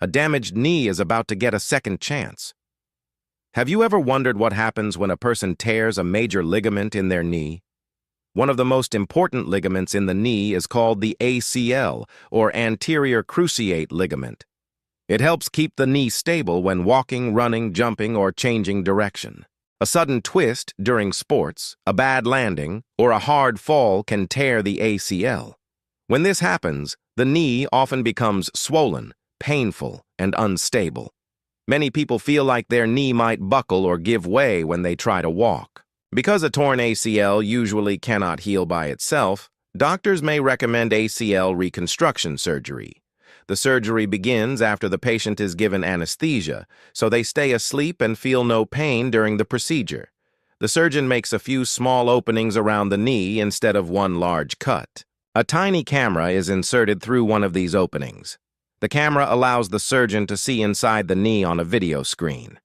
A damaged knee is about to get a second chance. Have you ever wondered what happens when a person tears a major ligament in their knee? One of the most important ligaments in the knee is called the ACL, or Anterior Cruciate Ligament. It helps keep the knee stable when walking, running, jumping, or changing direction. A sudden twist during sports, a bad landing, or a hard fall can tear the ACL. When this happens, the knee often becomes swollen, painful, and unstable. Many people feel like their knee might buckle or give way when they try to walk. Because a torn ACL usually cannot heal by itself, doctors may recommend ACL reconstruction surgery. The surgery begins after the patient is given anesthesia, so they stay asleep and feel no pain during the procedure. The surgeon makes a few small openings around the knee instead of one large cut. A tiny camera is inserted through one of these openings. The camera allows the surgeon to see inside the knee on a video screen.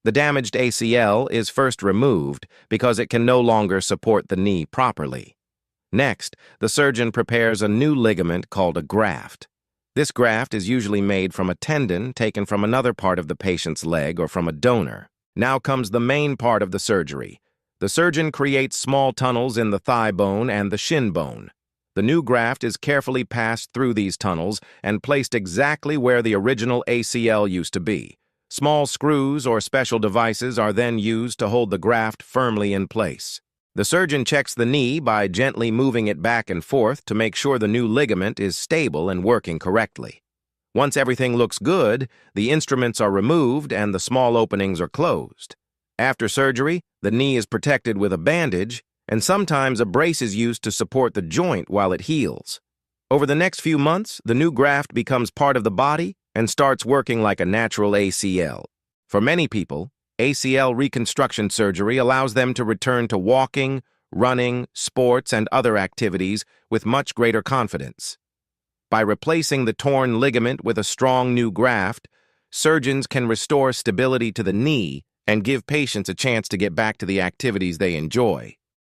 The damaged ACL is first removed because it can no longer support the knee properly. Next, the surgeon prepares a new ligament called a graft. This graft is usually made from a tendon taken from another part of the patient's leg or from a donor. Now comes the main part of the surgery. The surgeon creates small tunnels in the thigh bone and the shin bone. The new graft is carefully passed through these tunnels and placed exactly where the original ACL used to be. Small screws or special devices are then used to hold the graft firmly in place. The surgeon checks the knee by gently moving it back and forth to make sure the new ligament is stable and working correctly. Once everything looks good, the instruments are removed and the small openings are closed. After surgery, the knee is protected with a bandage, and sometimes a brace is used to support the joint while it heals. Over the next few months, the new graft becomes part of the body and starts working like a natural ACL. For many people, ACL reconstruction surgery allows them to return to walking, running, sports, and other activities with much greater confidence. By replacing the torn ligament with a strong new graft, surgeons can restore stability to the knee and give patients a chance to get back to the activities they enjoy.